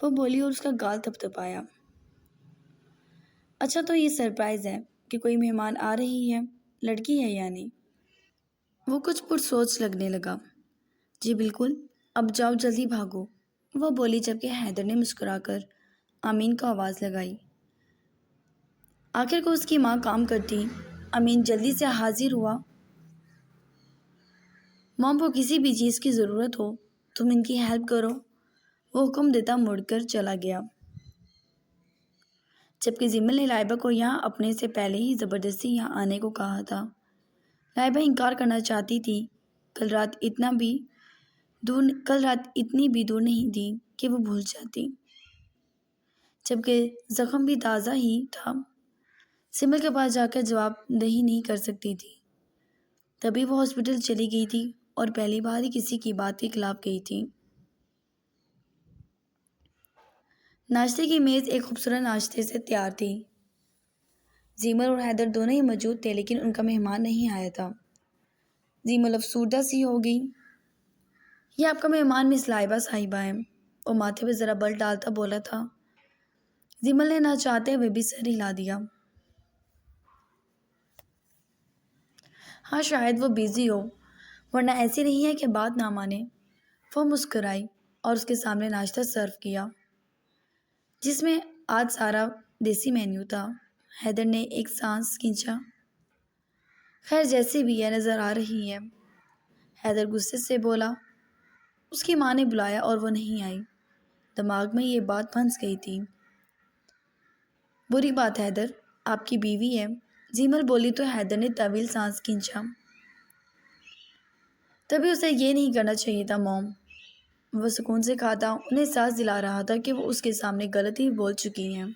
وہ بولی اور اس کا گال تھپتھپایا۔ اچھا تو یہ سرپرائز ہے کہ کوئی مہمان آ رہی ہے، لڑکی ہے یعنی؟ وہ کچھ پرسوچ لگنے لگا۔ جی بالکل، اب جاؤ جلدی بھاگو، وہ بولی جبکہ حیدر نے مسکرا کر امین کو آواز لگائی۔ آخر کو اس کی ماں کام کرتی، امین جلدی سے حاضر ہوا۔ مام کو کسی بھی چیز کی ضرورت ہو تم ان کی ہیلپ کرو، وہ حکم دیتا مڑ کر چلا گیا، جبکہ زمل نے لائبہ کو یہاں اپنے سے پہلے ہی زبردستی یہاں آنے کو کہا تھا۔ لائبہ انکار کرنا چاہتی تھی، کل رات اتنی بھی دور نہیں تھی کہ وہ بھول جاتی، جبکہ زخم بھی تازہ ہی تھا، سمل کے پاس جا کر جواب دہی نہیں کر سکتی تھی۔ تبھی وہ ہاسپٹل چلی گئی تھی اور پہلی بار ہی کسی کی بات کے خلاف گئی تھی۔ ناشتے کی میز ایک خوبصورت ناشتے سے تیار تھی۔ زیمل اور حیدر دونوں ہی موجود تھے لیکن ان کا مہمان نہیں آیا تھا۔ زیمل افسردہ سی ہو گئی۔ یہ آپ کا مہمان مس لائبہ صاحبہ ہے، وہ ماتھے پہ ذرا بل ڈالتا بولا تھا۔ زیمل نے نہ چاہتے ہوئے بھی سر ہلا دیا۔ ہاں شاید وہ بیزی ہو، ورنہ ایسی نہیں ہے کہ بات نہ مانے۔ وہ مسکرائی اور اس کے سامنے ناشتہ سرو کیا جس میں آج سارا دیسی مینیو تھا۔ حیدر نے ایک سانس کھینچا۔ خیر جیسے بھی ہے نظر آ رہی ہے، حیدر غصے سے بولا۔ اس کی ماں نے بلایا اور وہ نہیں آئی، دماغ میں یہ بات پھنس گئی تھی۔ بری بات حیدر، آپ کی بیوی ہے، زیمل بولی تو حیدر نے طویل سانس کھینچا۔ تبھی اسے یہ نہیں کرنا چاہیے تھا موم، وہ سکون سے کھاتا، انہیں احساس دلا رہا تھا کہ وہ اس کے سامنے غلطی بول چکی ہیں۔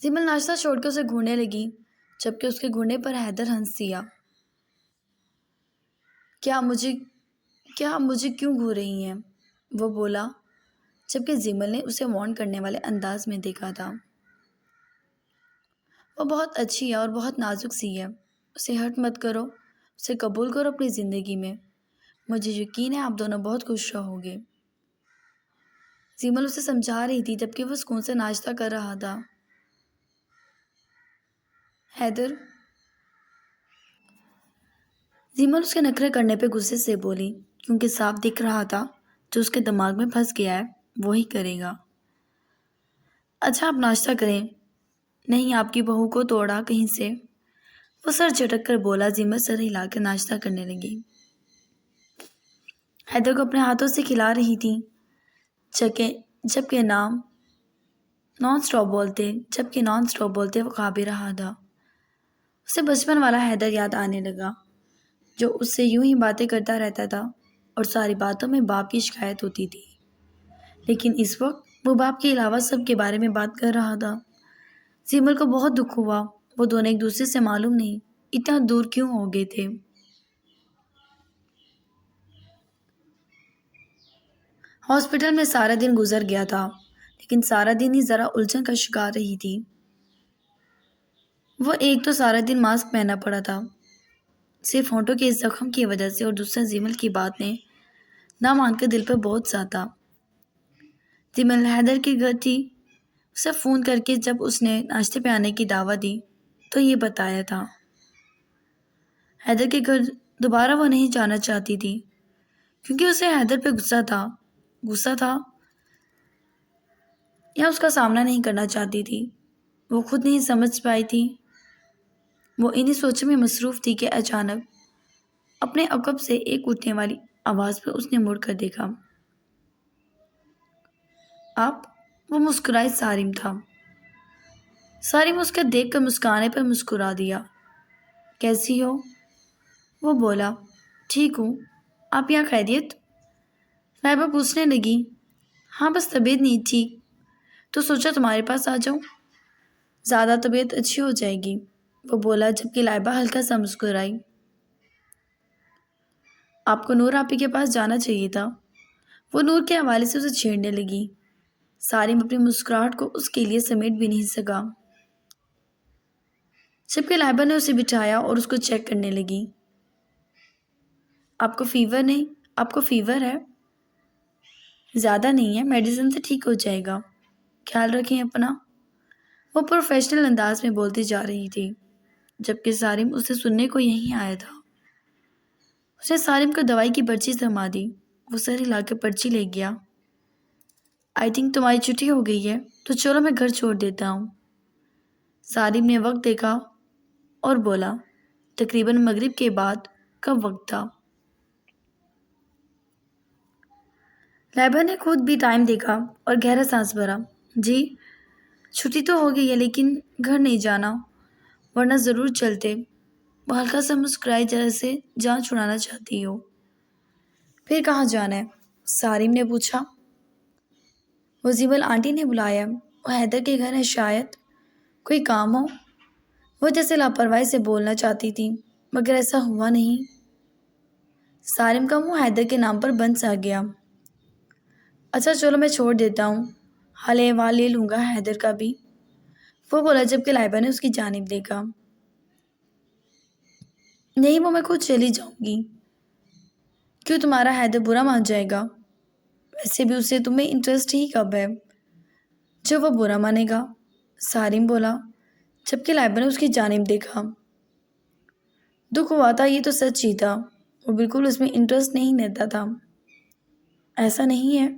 زیمل ناشتہ چھوڑ کے اسے گھورنے لگی، جبکہ اس کے گھورنے پر حیدر ہنس دیا۔ کیا مجھے کیوں گھور رہی ہیں؟ وہ بولا، جبکہ زیمل نے اسے وارن کرنے والے انداز میں دیکھا تھا۔ وہ بہت اچھی ہے اور بہت نازک سی ہے، اسے ہرٹ مت کرو، اسے قبول کرو اپنی زندگی میں، مجھے یقین ہے آپ دونوں بہت خوش رہو گے۔ زیمل اسے سمجھا رہی تھی جبکہ وہ سکون سے ناشتہ کر رہا تھا۔ حیدر، زیمل اس کے نخرے کرنے پہ غصے سے بولی، کیونکہ صاف دکھ رہا تھا جو اس کے دماغ میں پھنس گیا ہے وہی کرے گا۔ اچھا آپ ناشتہ کریں۔ نہیں آپ کی بہو کو توڑا کہیں سے، وہ سر جھٹک کر بولا۔ زیمل سر ہلا کر ناشتہ کرنے لگی، حیدر کو اپنے ہاتھوں سے کھلا رہی تھی جبکہ نان سٹاپ بولتے وہ کھا بھی رہا تھا۔ اسے بچپن والا حیدر یاد آنے لگا جو اس سے یوں ہی باتیں کرتا رہتا تھا اور ساری باتوں میں باپ کی شکایت ہوتی تھی، لیکن اس وقت وہ باپ کے علاوہ سب کے بارے میں بات کر رہا تھا۔ زیمل کو بہت دکھ ہوا، وہ دونوں ایک دوسرے سے معلوم نہیں اتنا دور کیوں ہو گئے تھے۔ ہاسپٹل میں سارا دن گزر گیا تھا، لیکن سارا دن ہی ذرا الجھن کا شکار رہی تھی۔ وہ ایک تو سارا دن ماسک پہنا پڑا تھا، صرف ہونٹوں کے زخم کی وجہ سے، اور دوسرا زیمل کی بات نے نہ مان کر دل پر بہت ساتا۔ زیمل حیدر کے گھر تھی، اسے فون کر کے جب اس نے ناشتے پہ آنے کی دعوت دی تو یہ بتایا تھا۔ حیدر کے گھر دوبارہ وہ نہیں جانا چاہتی تھی کیونکہ اسے حیدر پہ غصہ تھا یا اس کا سامنا نہیں کرنا چاہتی تھی، وہ خود نہیں سمجھ پائی تھی۔ وہ انہی سوچوں میں مصروف تھی کہ اچانک اپنے عقب سے ایک اٹھنے والی آواز پہ اس نے مڑ کر دیکھا۔ وہ مسکرائی۔ سارم تھا۔ سارم اس کا دیکھ کر مسکرانے پر مسکرا دیا۔ کیسی ہو؟ وہ بولا۔ ٹھیک ہوں، آپ یہاں خیریت؟ لائبہ پوچھنے لگی۔ ہاں بس طبیعت نہیں ٹھیک تو سوچا تمہارے پاس آ جاؤں، زیادہ طبیعت اچھی ہو جائے گی، وہ بولا جبکہ لائبہ ہلکا سا مسکرائی۔ آپ کو نور آپی کے پاس جانا چاہیے تھا، وہ نور کے حوالے سے اسے چھیڑنے لگی۔ سارم اپنی مسکراہٹ کو اس کے لیے سمیٹ بھی نہیں سکا، جبکہ لائبہ نے اسے بٹھایا اور اس کو چیک کرنے لگی۔ آپ کو فیور ہے؟ زیادہ نہیں ہے، میڈیسن سے ٹھیک ہو جائے گا، خیال رکھیں اپنا۔ وہ پروفیشنل انداز میں بولتی جا رہی تھی جبکہ سارم اسے سننے کو یہیں آیا تھا۔ اس نے سارم کو دوائی کی پرچی تھما دی۔ وہ سر ہلا کے پرچی لے گیا۔ آئی تھنک تمہاری چھٹی ہو گئی ہے تو چلو میں گھر چھوڑ دیتا ہوں۔ سارم نے وقت دیکھا اور بولا تقریباً مغرب کے بعد کا وقت تھا۔ لائبہ نے خود بھی ٹائم دیکھا اور گہرا سانس بھرا۔ جی چھٹی تو ہو گئی ہے لیکن گھر نہیں جانا ورنہ ضرور چلتے۔ وہ ہلکا سا مسکرائی جیسے جان چھڑانا چاہتی ہو۔ پھر کہاں جانا ہے؟ سارم نے پوچھا۔ وہ زیبل آنٹی نے بلایا، وہ حیدر کے گھر ہے شاید، کوئی کام ہو؟ وہ جیسے لاپرواہی سے بولنا چاہتی تھی مگر ایسا ہوا نہیں۔ سارم کا منہ حیدر کے نام پر بند سا گیا۔ اچھا چلو میں چھوڑ دیتا ہوں، حال احوال لے لوں گا حیدر کا بھی، وہ بولا جبکہ لائبہ نے اس کی جانب دیکھا۔ نہیں وہ میں خود چلی جاؤں گی۔ کیوں تمہارا حیدر برا مان جائے گا؟ ویسے بھی اسے تمہیں انٹرسٹ ہی کب ہے جو وہ برا مانے گا؟ سارم بولا جبکہ لائبہ نے اس کی جانب دیکھا۔ دکھ ہوا تھا، یہ تو سچ ہی تھا، وہ بالکل اس میں انٹرسٹ نہیں لیتا تھا۔ ایسا نہیں ہے،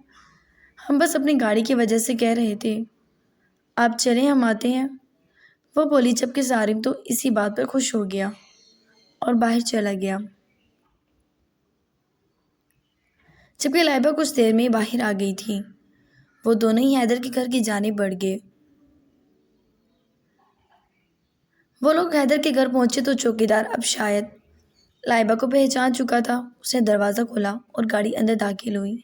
ہم بس اپنی گاڑی کی وجہ سے کہہ رہے تھے۔ آپ چلیں ہم آتے ہیں، وہ بولی جبکہ سارم تو اسی بات پر خوش ہو گیا اور باہر چلا گیا۔ جبکہ لائبہ کچھ دیر میں باہر آ گئی تھی، وہ دونوں ہی حیدر کے گھر کی جانب بڑھ گئے۔ وہ لوگ حیدر کے گھر پہنچے تو چوکیدار اب شاید لائبہ کو پہچان چکا تھا۔ اس نے دروازہ کھولا اور گاڑی اندر داخل ہوئی۔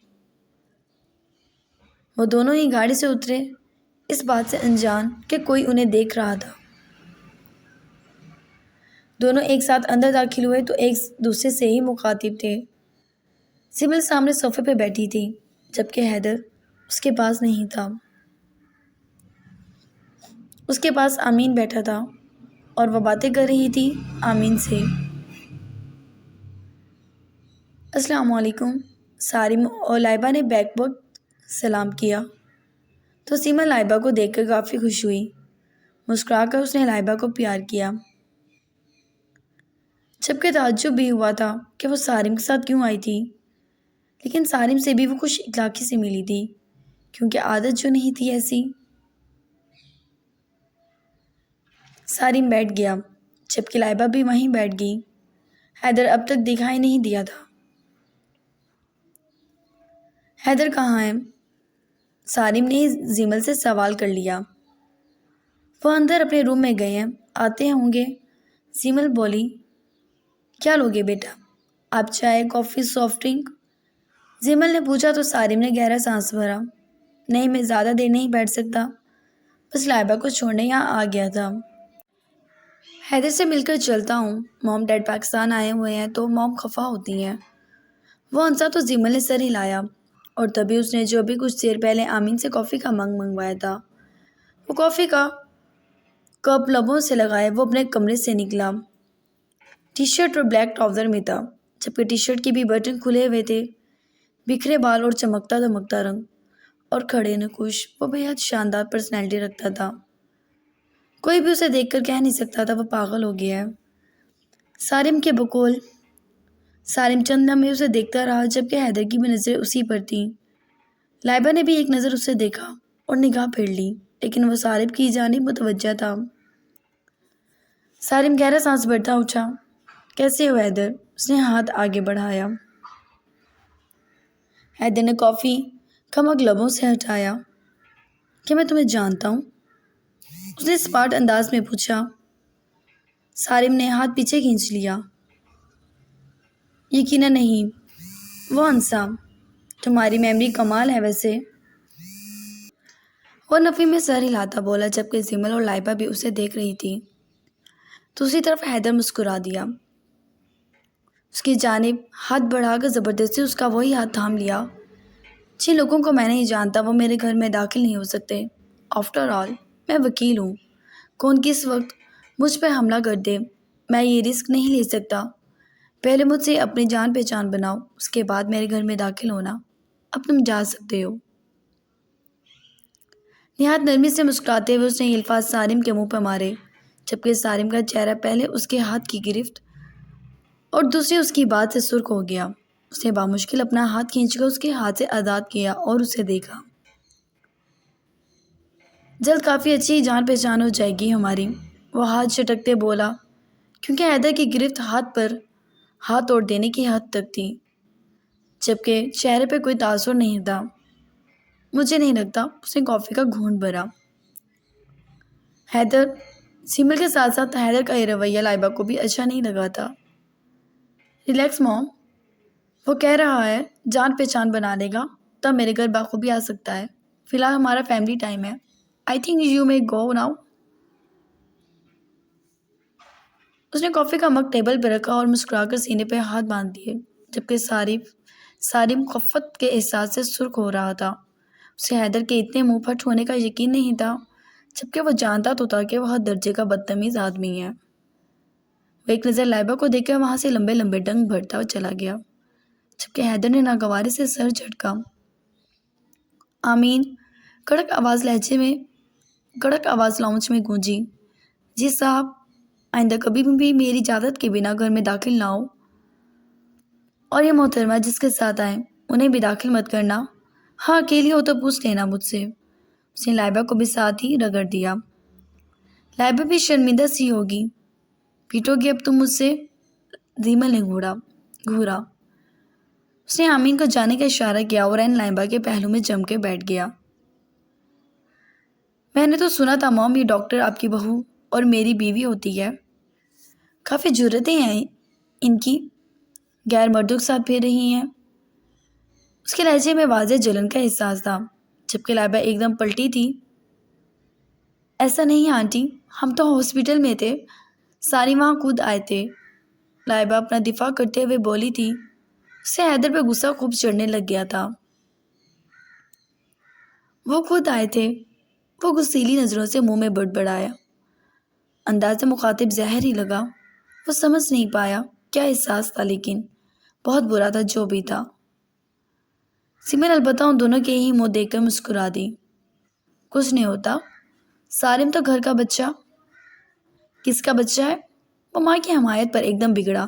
وہ دونوں ہی گاڑی سے اترے، اس بات سے انجان کہ کوئی انہیں دیکھ رہا تھا۔ دونوں ایک ساتھ اندر داخل ہوئے تو ایک دوسرے سے ہی مخاطب تھے۔ سمل سامنے صوفے پہ بیٹھی تھی جبکہ حیدر اس کے پاس نہیں تھا۔ اس کے پاس آمین بیٹھا تھا اور وہ باتیں کر رہی تھی آمین سے۔ السلام علیکم۔ سارم اور لائبہ نے بیک وقت سلام کیا تو سیما لائبہ کو دیکھ کر کافی خوش ہوئی۔ مسکرا کر اس نے لائبہ کو پیار کیا، جبکہ تعجب بھی ہوا تھا کہ وہ سارم کے ساتھ کیوں آئی تھی، لیکن سارم سے بھی وہ خوش اخلاقی سے ملی تھی کیونکہ عادت جو نہیں تھی ایسی۔ سارم بیٹھ گیا جبکہ لائبہ بھی وہیں بیٹھ گئی۔ حیدر اب تک دکھائی نہیں دیا تھا۔ حیدر کہاں ہے؟ سارم نے زیمل سے سوال کر لیا۔ وہ اندر اپنے روم میں گئے ہیں، آتے ہوں گے۔ زیمل بولی کیا لوگے بیٹا؟ آپ چائے، کافی، سافٹ ڈرنک؟ زیمل نے پوچھا تو سارم نے گہرا سانس بھرا۔ نہیں میں زیادہ دیر نہیں بیٹھ سکتا، بس لائبہ کو چھوڑنے یہاں آ گیا تھا۔ حیدر سے مل کر چلتا ہوں، موم ڈیڈ پاکستان آئے ہوئے ہیں تو موم خفا ہوتی ہیں۔ وہ ہنسا تو زیمل نے سر ہلایا اور تبھی اس نے جو ابھی کچھ دیر پہلے آمین سے کافی کا منگوایا تھا وہ کافی کا کپ لبوں سے لگائے وہ اپنے کمرے سے نکلا۔ ٹی شرٹ اور بلیک ٹراؤزر میں تھا جبکہ ٹی شرٹ کے بھی بٹن کھلے ہوئے تھے۔ بکھرے بال اور چمکتا دمکتا رنگ اور کھڑے نقوش، وہ بے حد شاندار پرسنالٹی رکھتا تھا۔ کوئی بھی اسے دیکھ کر کہہ نہیں سکتا تھا وہ پاگل ہو گیا ہے۔ سارم کے بقول سارم چند لمحے اسے دیکھتا رہا جبکہ حیدر کی بھی نظریں اسی پر تھیں۔ لائبہ نے بھی ایک نظر اسے دیکھا اور نگاہ پھیر لی لیکن وہ سارم کی جانب متوجہ تھا۔ سارم گہرا سانس بھرتا اٹھا۔ کیسے ہو حیدر؟ اس نے ہاتھ آگے بڑھایا۔ حیدر نے کافی کا مگ لبوں سے ہٹایا۔ کیا میں تمہیں جانتا ہوں؟ اس نے اسپاٹ انداز میں پوچھا۔ سارم نے ہاتھ پیچھے کھینچ لیا۔ یقیناً نہیں، وہ ہنسا۔ تمہاری میموری کمال ہے ویسے۔ وہ نفی میں سر ہلاتا بولا جبکہ زیمل اور لائبہ بھی اسے دیکھ رہی تھی۔ دوسری طرف حیدر مسکرا دیا۔ اس کی جانب ہاتھ بڑھا کر زبردستی اس کا وہی ہاتھ تھام لیا۔ جن لوگوں کو میں نہیں جانتا وہ میرے گھر میں داخل نہیں ہو سکتے۔ آفٹر آل میں وکیل ہوں، کون کس وقت مجھ پہ حملہ کر دے میں یہ رسک نہیں لے سکتا۔ پہلے مجھ سے اپنی جان پہچان بناؤ، اس کے بعد میرے گھر میں داخل ہونا۔ اب تم جا سکتے ہو۔ نہایت نرمی سے مسکراتے ہوئے اس نے یہ الفاظ سالم کے منہ پہ مارے، جبکہ سالم کا چہرہ پہلے اس کے ہاتھ کی گرفت اور دوسری اس کی بات سے سرخ ہو گیا۔ اس نے بامشکل اپنا ہاتھ کھینچ کر اس کے ہاتھ سے آزاد کیا اور اسے دیکھا۔ جلد کافی اچھی جان پہچان ہو جائے گی ہماری، وہ ہاتھ جھٹکتے بولا، کیونکہ حیدر کی گرفت ہاتھ پر ہاتھ توڑ دینے کی حد تک تھی، جبکہ چہرے پہ کوئی تاثر نہیں تھا۔ مجھے نہیں لگتا۔ اس نے کافی کا گھونٹ بھرا۔ حیدر سیمل کے ساتھ ساتھ حیدر کا یہ رویہ لائبہ کو بھی اچھا نہیں لگا تھا۔ ریلیکس موم، وہ کہہ رہا ہے جان پہچان بنا لے گا تب میرے گھر بخوبی آ سکتا ہے۔ فی الحال ہمارا فیملی ٹائم ہے۔ I think you may go now. اس نے کافی کا مگ ٹیبل پہ رکھا اور مسکرا کر سینے پہ ہاتھ باندھ دیے، جبکہ سالم خفت کے احساس سے سرخ ہو رہا تھا۔ اسے حیدر کے اتنے منہ پھٹ ہونے کا یقین نہیں تھا، جبکہ وہ جانتا تو تھا کہ وہ ہر درجے کا بدتمیز آدمی ہے۔ وہ ایک نظر لائبہ کو دیکھ کر وہاں سے لمبے لمبے ڈنگ بھرتا چلا گیا، جبکہ حیدر نے ناگوارے سے سر جھٹکا۔ آمین، کڑک آواز لاؤنج میں گونجی۔ جی صاحب، آئندہ کبھی بھی میری اجازت کے بنا گھر میں داخل نہ ہو، اور یہ محترمہ جس کے ساتھ آئے انہیں بھی داخل مت کرنا۔ ہاں، اکیلی ہو تو پوچھ لینا مجھ سے۔ اس نے لائبہ کو بھی ساتھ ہی رگڑ دیا۔ لائبہ بھی شرمندہ سی ہوگی۔ پیٹو گی اب تم مجھ سے؟ زیمل نے گھورا۔ اس نے آمین کو جانے کا اشارہ کیا اور عین لائبہ کے پہلو میں جم کے بیٹھ گیا۔ میں نے تو سنا تھا موم، یہ ڈاکٹر آپ کی بہو اور میری بیوی ہوتی ہے۔ کافی جرتیں ہیں ان کی، غیر مردوں کے ساتھ پھر رہی ہیں۔ اس کے لہجے میں واضح جلن کا احساس تھا، جبکہ لائبہ ایک دم پلٹی تھی۔ ایسا نہیں آنٹی، ہم تو ہاسپٹل میں تھے، ساری وہاں خود آئے تھے۔ لائبہ اپنا دفاع کرتے ہوئے بولی تھی۔ اسے حیدر پہ غصہ خوب چڑھنے لگ گیا تھا۔ وہ خود آئے تھے، وہ غصیلی نظروں سے منہ میں بڑبڑایا۔ انداز مخاطب زہر ہی لگا۔ وہ سمجھ نہیں پایا کیا احساس تھا، لیکن بہت برا تھا جو بھی تھا۔ سیمل البتہ ان دونوں کے ہی منہ دیکھ کر مسکرا دی۔ کچھ نہیں ہوتا، سالم تو گھر کا بچہ۔ کس کا بچہ ہے؟ وہ ماں کی حمایت پر ایک دم بگڑا،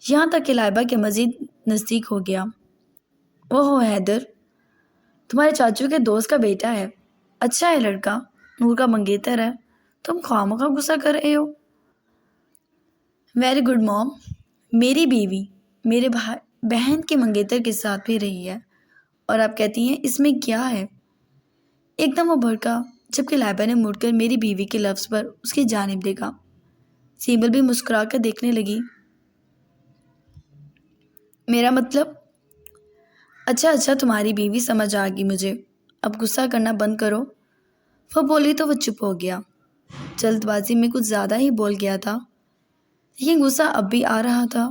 یہاں تک کہ لائبہ کے مزید نزدیک ہو گیا۔ وہ ہو حیدر، تمہارے چاچو کے دوست کا بیٹا ہے، اچھا ہے لڑکا، نور کا منگیتر ہے، تم خواہ غصہ کر رہے ہو۔ ویری گڈ موم، میری بیوی میرے بہن کے منگیتر کے ساتھ بھی رہی ہے، اور آپ کہتی ہیں اس میں کیا ہے؟ ایک دم وہ بھڑکا، جبکہ لائبہ نے مڑ کر میری بیوی کے لفظ پر اس کی جانب دیکھا۔ سیمل بھی مسکرا کر دیکھنے لگی۔ میرا مطلب؟ اچھا تمہاری بیوی، سمجھ آ گئی مجھے، اب غصہ کرنا بند کرو۔ وہ بولی تو وہ چپ ہو گیا۔ جلد بازی میں کچھ زیادہ ہی بول گیا تھا، لیکن غصہ اب بھی آ رہا تھا۔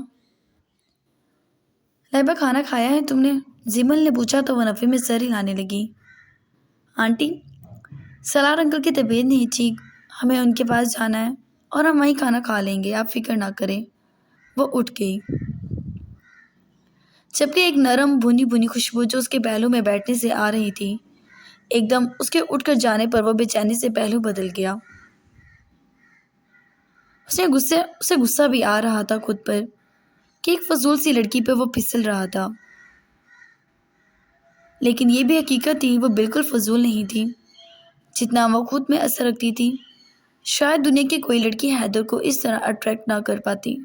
لائبہ، کھانا کھایا ہے تم نے؟ زیمل نے پوچھا تو وہ نفے میں سر ہلانے لگی۔ آنٹی، سلار انکل کی طبیعت نہیں ٹھیک، ہمیں ان کے پاس جانا ہے اور ہم وہیں کھانا کھا لیں گے، آپ فکر نہ کریں۔ وہ اٹھ گئی، جبکہ ایک نرم بھونی خوشبو جو اس کے پہلو میں بیٹھنے سے آ رہی تھی، ایک دم اس کے اٹھ کر جانے پر وہ بے چینی سے پہلو بدل گیا۔ اسے غصہ بھی آ رہا تھا خود پر کہ ایک فضول سی لڑکی پہ وہ پھسل رہا تھا، لیکن یہ بھی حقیقت تھی وہ بالکل فضول نہیں تھی جتنا وہ خود میں اثر رکھتی تھی۔ شاید دنیا کی کوئی لڑکی حیدر کو اس طرح اٹریکٹ نہ کر پاتی۔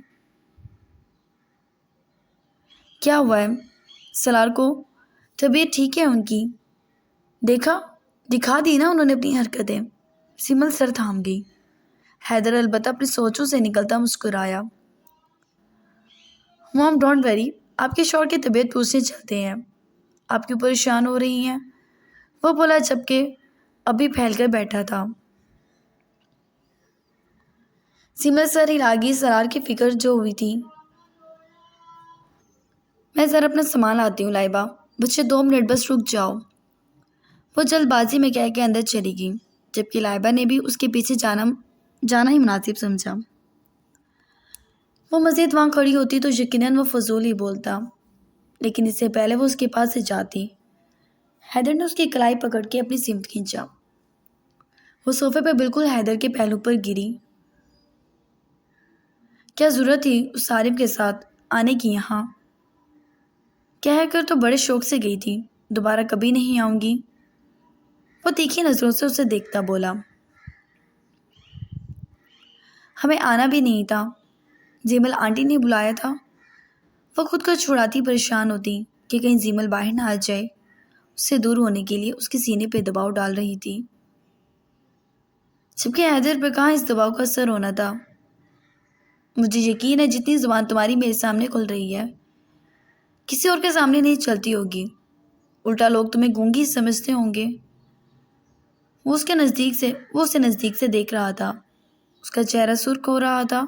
کیا ہوا ہے؟ سلار کو طبیعت ٹھیک ہے ان کی؟ دکھا دی نا انہوں نے اپنی حرکتیں۔ سیمل سر تھام گئی۔ حیدر البتہ اپنی سوچوں سے نکلتا مسکرایا۔ موم ڈونٹ ویری، آپ کے شوہر کی طبیعت پوچھنے چلتے ہیں، آپ کیوں پریشان ہو رہی ہیں؟ وہ بولا، جبکہ ابھی پھیل کر بیٹھا تھا۔ سیمل سر ہلا گئی۔ سلار کی فکر جو ہوئی تھی۔ میں ذرا اپنا سامان لاتی ہوں لائبہ، بچے 2 منٹ بس رک جاؤ۔ وہ جلد بازی میں کہہ کے اندر چلی گئی، جبکہ لائبہ نے بھی اس کے پیچھے جانا ہی مناسب سمجھا۔ وہ مزید وہاں کھڑی ہوتی تو یقیناً وہ فضول ہی بولتا، لیکن اس سے پہلے وہ اس کے پاس سے جاتی، حیدر نے اس کی کلائی پکڑ کے اپنی سمت کھینچا۔ وہ صوفے پہ بالکل حیدر کے پہلو پر گری۔ کیا ضرورت تھی اس صارم کے ساتھ آنے کی یہاں؟ کہہ کر تو بڑے شوق سے گئی تھی، دوبارہ کبھی نہیں آؤں گی۔ وہ تیکھی نظروں سے اسے دیکھتا بولا، ہمیں آنا بھی نہیں تھا، زیمل آنٹی نے بلایا تھا۔ وہ خود کو چھڑاتی پریشان ہوتی کہ کہیں زیمل باہر نہ آ جائے، اس سے دور ہونے کے لیے اس کے سینے پہ دباؤ ڈال رہی تھی، جبکہ حیدر پہ کہاں اس دباؤ کا اثر ہونا تھا۔ مجھے یقین ہے جتنی زبان تمہاری میرے سامنے کھل رہی ہے کسی اور کے سامنے نہیں چلتی ہوگی، الٹا لوگ تمہیں گونگی سمجھتے ہوں گے۔ وہ اسے نزدیک سے دیکھ رہا تھا، اس کا چہرہ سرخ ہو رہا تھا۔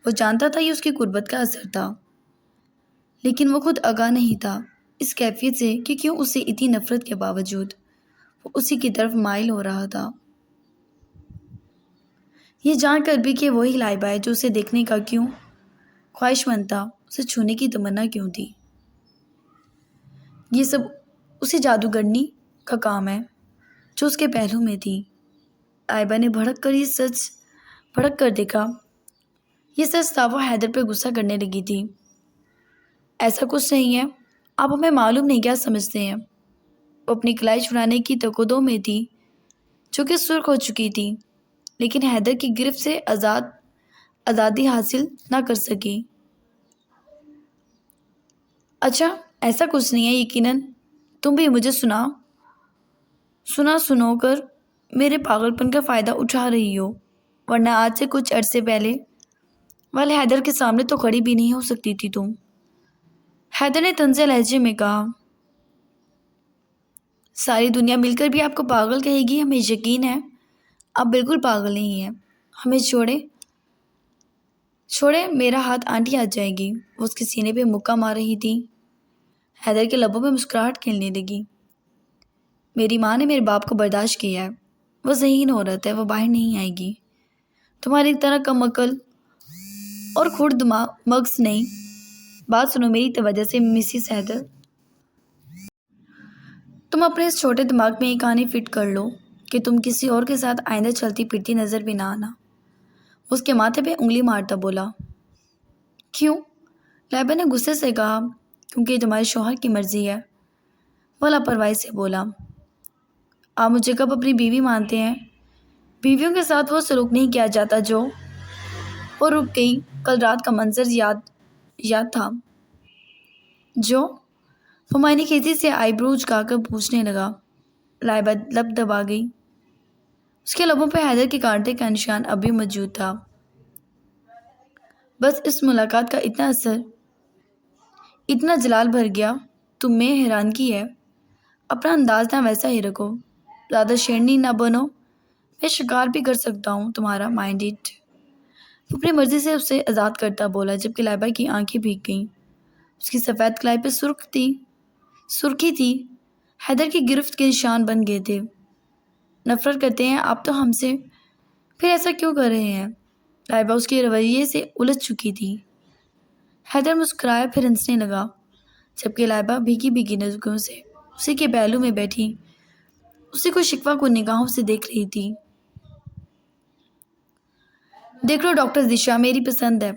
وہ جانتا تھا یہ اس کی قربت کا اثر تھا، لیکن وہ خود آگاہ نہیں تھا اس کیفیت سے کہ کیوں اسے اتنی نفرت کے باوجود وہ اسی کی طرف مائل ہو رہا تھا۔ یہ جان کر بھی کہ وہی لائبہ ہے جو اسے دیکھنے کا کیوں خواہش مند تھا، اسے چھونے کی تمنا کیوں تھی۔ یہ سب اسی جادوگرنی کا کام ہے جو اس کے پہلو میں تھی۔ لائبہ نے بھڑک کر دیکھا، یہ سچ تھا۔ وہ حیدر پہ غصہ کرنے لگی تھی۔ ایسا کچھ نہیں ہے، آپ ہمیں معلوم نہیں کیا سمجھتے ہیں۔ وہ اپنی کلائی چھڑانے کی تکودوں میں تھی جو کہ سرخ ہو چکی تھی، لیکن حیدر کی گرفت سے آزادی حاصل نہ کر سکی۔ اچھا ایسا کچھ نہیں ہے، یقیناً تم بھی مجھے سنو کر میرے پاگل پن کا فائدہ اٹھا رہی ہو، ورنہ آج سے کچھ عرصے پہلے والے حیدر کے سامنے تو کھڑی بھی نہیں ہو سکتی تھی تم۔ حیدر نے طنزیہ لہجے میں کہا، ساری دنیا مل کر بھی آپ کو پاگل کہے گی، ہمیں یقین ہے آپ بالکل پاگل نہیں ہیں۔ ہمیں چھوڑے میرا ہاتھ، آنٹی آ جائے گی۔ وہ اس کے سینے پہ مکہ مار رہی تھی۔ حیدر کے لبوں میں مسکراہٹ کھلنے لگی۔ میری ماں نے میرے باپ کو برداشت کیا ہے، وہ ذہین عورت ہے، وہ باہر نہیں آئے گی۔ تمہاری طرح کم عقل اور خرد مغز نہیں۔ بات سنو میری توجہ سے مسز حیدر، تم اپنے اس چھوٹے دماغ میں یہ کہانی فٹ کر لو کہ تم کسی اور کے ساتھ آئندہ چلتی پھرتی نظر بھی نہ آنا۔ اس کے ماتھے پہ انگلی مارتا بولا، کیوں؟ لائبہ نے غصے سے کہا، کیونکہ یہ تمہارے شوہر کی مرضی ہے۔ وہ لاپرواہی سے بولا، آپ مجھے کب اپنی بیوی مانتے ہیں؟ بیویوں کے ساتھ وہ سلوک نہیں کیا جاتا جو… وہ رک گئی۔ کل رات کا منظر یاد تھا جو… وہ معنی خیزی سے آئی برو جھکا کر پوچھنے لگا۔ لائبہ لب دبا گئی۔ اس کے لبوں پہ حیدر کے کانٹے کا نشان اب بھی موجود تھا۔ بس اس ملاقات کا اتنا اثر، اتنا جلال بھر گیا تم میں، حیرانگی ہے۔ اپنا انداز نہ ویسا ہی رکھو، زیادہ شیرنی نہ بنو، میں شکار بھی کر سکتا ہوں تمہارا، مائنڈ اٹ۔ وہ اپنی مرضی سے اسے آزاد کرتا بولا، جبکہ لائبہ کی آنکھیں بھیگ گئیں۔ اس کی سفید کلائی پہ سرخی تھی، حیدر کی گرفت کے نشان بن گئے تھے۔ نفرت کرتے ہیں آپ تو ہم سے، پھر ایسا کیوں کر رہے ہیں؟ لائبہ اس کے رویے سے الجھ چکی تھی۔ حیدر مسکرایا، پھر ہنسنے لگا، جبکہ لائبہ بھیگی بھیگی نظروں سے اسی کے پہلو میں بیٹھی اسی کو شکوہ کو نگاہوں سے دیکھ رہی تھی۔ دیکھ لو ڈاکٹر دشا میری پسند ہے،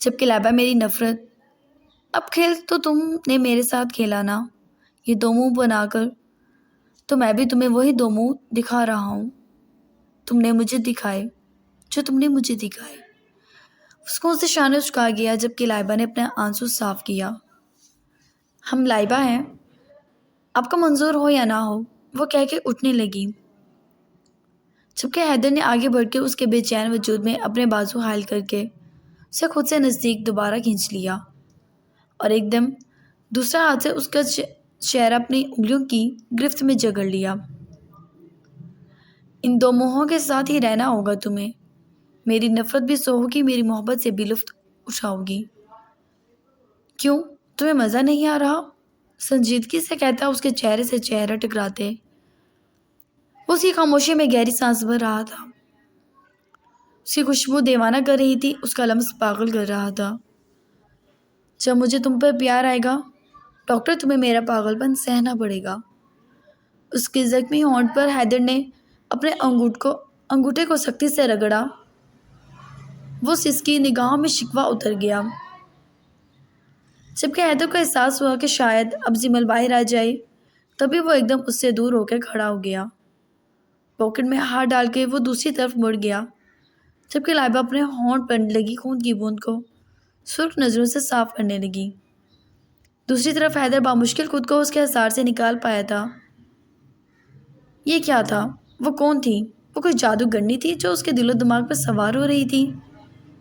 جبکہ لائبہ میری نفرت۔ اب کھیل تو تم نے میرے ساتھ کھیلا نا، یہ دو منہ بنا کر، تو میں بھی تمہیں وہی دو منہ دکھا رہا ہوں تم نے مجھے دکھائے۔ سکون سے شانے چکا گیا، جبکہ لائبہ نے اپنے آنسو صاف کیا۔ ہم لائبہ ہیں، آپ کا منظور ہو یا نہ ہو، وہ کہہ کے اٹھنے لگی، جبکہ حیدر نے آگے بڑھ کے اس کے بے چین وجود میں اپنے بازو حائل کر کے اسے خود سے نزدیک دوبارہ کھینچ لیا، اور ایک دم دوسرا ہاتھ سے اس کا چہرہ اپنی انگلیوں کی گرفت میں جگڑ لیا۔ ان دو منہوں کے ساتھ ہی رہنا ہوگا تمہیں، میری نفرت بھی سو ہوگی، میری محبت سے بھی لطف اٹھاؤ گی۔ کیوں تمہیں مزہ نہیں آ رہا؟ سنجیدگی سے کہتا، اس کے چہرے سے چہرہ ٹکراتے۔ اس کی خاموشی میں گہری سانس بھر رہا تھا۔ اس کی خوشبو دیوانہ کر رہی تھی، اس کا لمس پاگل کر رہا تھا۔ جب مجھے تم پر پیار آئے گا ڈاکٹر تمہیں میرا پاگل پن سہنا پڑے گا۔ اس کے زخمی ہونٹ پر حیدر نے اپنے انگوٹھے کو سختی سے رگڑا۔ وہ اس کی نگاہوں میں شکوہ اتر گیا۔ جبکہ حیدر کو احساس ہوا کہ شاید اب زمل باہر آ جائے، تبھی وہ ایک دم اس سے دور ہو کر کھڑا ہو گیا۔ پاکٹ میں ہاتھ ڈال کے وہ دوسری طرف مڑ گیا، جبکہ لائبہ اپنے ہونٹ پر لگی خون کی بوند کو سرخ نظروں سے صاف کرنے لگی۔ دوسری طرف حیدر بامشکل خود کو اس کے حصار سے نکال پایا تھا۔ یہ کیا تھا؟ وہ کون تھی؟ وہ کوئی جادوگرنی تھی جو اس کے دل و دماغ پر سوار ہو رہی تھی،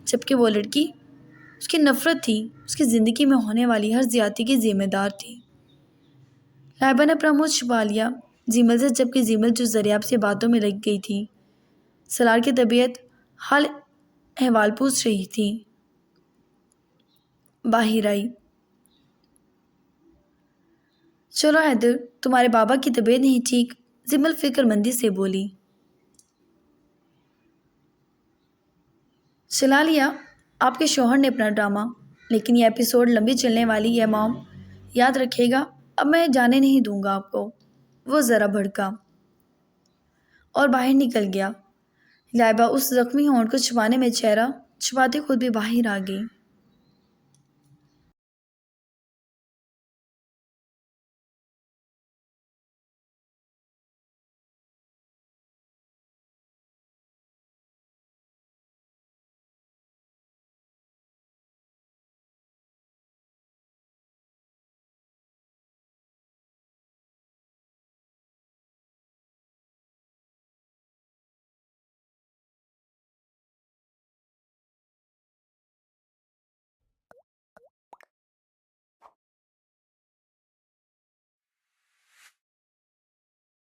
جبکہ وہ لڑکی اس کی نفرت تھی، اس کی زندگی میں ہونے والی ہر زیادتی کی ذمہ دار تھی۔ لائبہ نے اپنا منہ چھپا لیا زیمل سے، جبکہ زیمل جو ذریعہ سے باتوں میں لگ گئی تھی، سالار کی طبیعت حال احوال پوچھ رہی تھی، باہر آئی۔ چلو حیدر، تمہارے بابا کی طبیعت نہیں ٹھیک، زیمل فکر مندی سے بولی۔ چلا لیا آپ کے شوہر نے اپنا ڈرامہ، لیکن یہ ایپیسوڈ لمبی چلنے والی ہے مام، یاد رکھے گا۔ اب میں جانے نہیں دوں گا آپ کو۔ وہ ذرا بھڑکا اور باہر نکل گیا۔ لائبہ اس زخمی ہونٹ کو چھپانے میں چہرہ چھپاتے خود بھی باہر آ گئی۔